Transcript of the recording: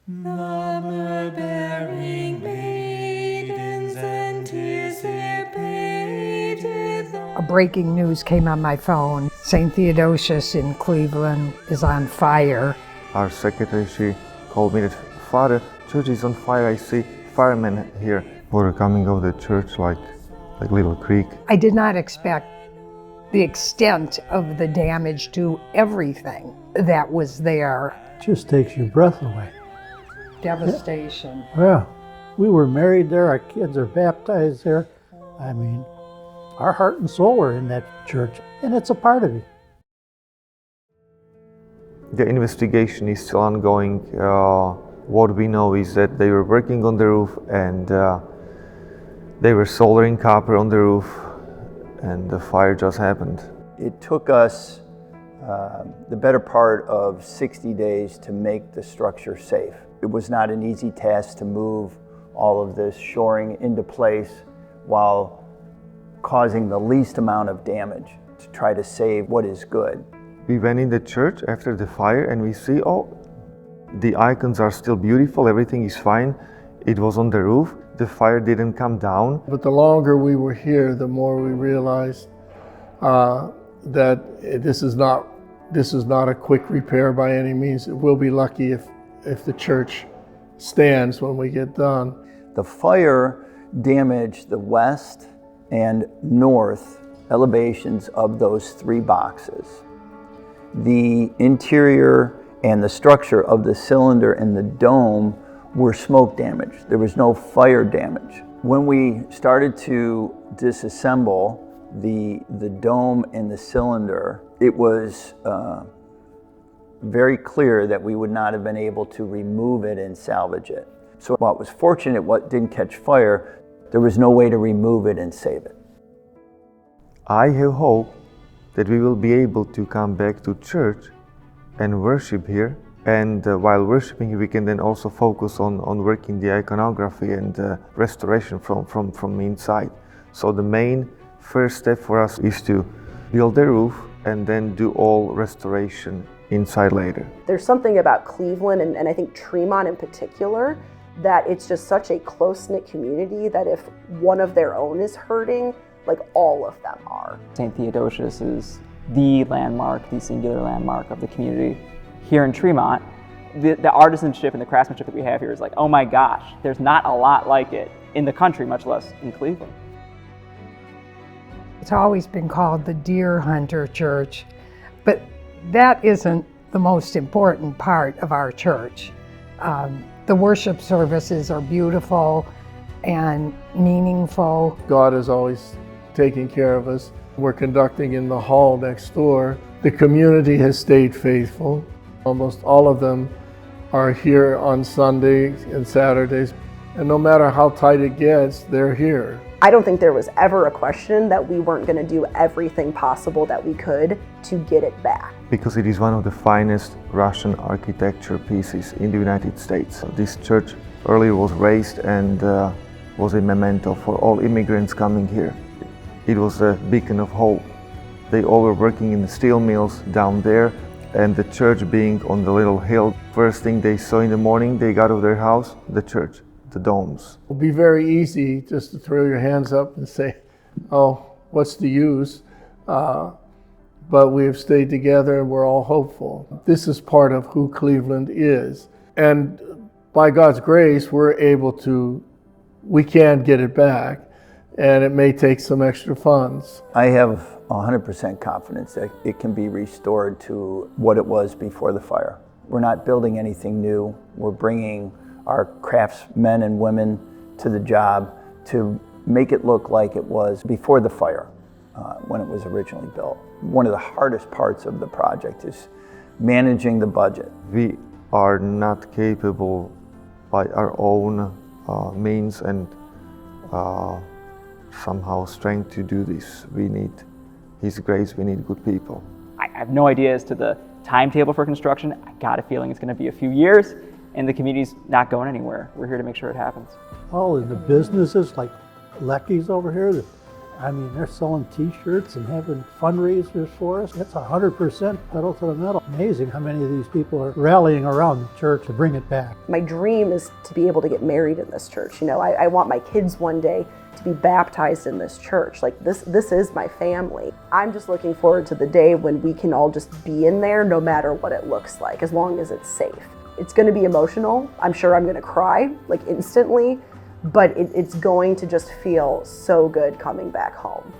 Myrrh-bearing maidens anticipated. A breaking news came on my phone. St. Theodosius in Cleveland is on fire. Our secretary, she called me that, Father, church is on fire, I see firemen here. Water coming out of the church like little creek. I did not expect the extent of the damage to everything that was there. It just takes your breath away. Devastation. Yeah, we were married there, our kids are baptized there. I mean, our heart and soul are in that church, and it's a part of it. The investigation is still ongoing. What we know is that they were working on the roof and they were soldering copper on the roof, and the fire just happened. It took us the better part of 60 days to make the structure safe. It was not an easy task to move all of this shoring into place while causing the least amount of damage to try to save what is good. We went in the church after the fire and we see, oh, the icons are still beautiful, everything is fine. It was on the roof, the fire didn't come down. But the longer we were here, the more we realized that this is not a quick repair by any means. We'll be lucky if the church stands when we get done. The fire damaged the west and north elevations of those three boxes. The interior and the structure of the cylinder and the dome were smoke damaged. There was no fire damage. When we started to disassemble the dome and the cylinder, it was very clear that we would not have been able to remove it and salvage it. So while it was fortunate what didn't catch fire, there was no way to remove it and save it. I have hope that we will be able to come back to church and worship here. And while worshiping, we can then also focus on working the iconography and restoration from inside. So the main first step for us is to build the roof and then do all restoration inside later. There's something about Cleveland and I think Tremont in particular that it's just such a close-knit community that if one of their own is hurting, like all of them are. St. Theodosius is the landmark, the singular landmark of the community. Here in Tremont, the artisanship and the craftsmanship that we have here is like, oh my gosh, there's not a lot like it in the country, much less in Cleveland. It's always been called the Deer Hunter Church, but that isn't the most important part of our church. The worship services are beautiful and meaningful. God is always taking care of us. We're conducting in the hall next door. The community has stayed faithful. Almost all of them are here on Sundays and Saturdays, and no matter how tight it gets, they're here. I don't think there was ever a question that we weren't going to do everything possible that we could to get it back. Because it is one of the finest Russian architecture pieces in the United States. This church earlier was raised and was a memento for all immigrants coming here. It was a beacon of hope. They all were working in the steel mills down there, and the church being on the little hill. First thing they saw in the morning, they got out of their house, the church, the domes. It'll be very easy just to throw your hands up and say, oh, what's the use? But we have stayed together and we're all hopeful. This is part of who Cleveland is. And by God's grace, we can get it back, and it may take some extra funds. I have 100% confidence that it can be restored to what it was before the fire. We're not building anything new. We're bringing our craftsmen and women to the job to make it look like it was before the fire, when it was originally built. One of the hardest parts of the project is managing the budget. We are not capable by our own means and somehow strength to do this. We need His grace, we need good people. I have no idea as to the timetable for construction. I got a feeling it's going to be a few years, and the community's not going anywhere. We're here to make sure it happens. All in the businesses like Lecky's over here, I mean, they're selling T-shirts and having fundraisers for us. It's 100% pedal to the metal. Amazing how many of these people are rallying around the church to bring it back. My dream is to be able to get married in this church. You know, I want my kids one day to be baptized in this church. Like this is my family. I'm just looking forward to the day when we can all just be in there no matter what it looks like, as long as it's safe. It's going to be emotional. I'm sure I'm going to cry like instantly, but it's going to just feel so good coming back home.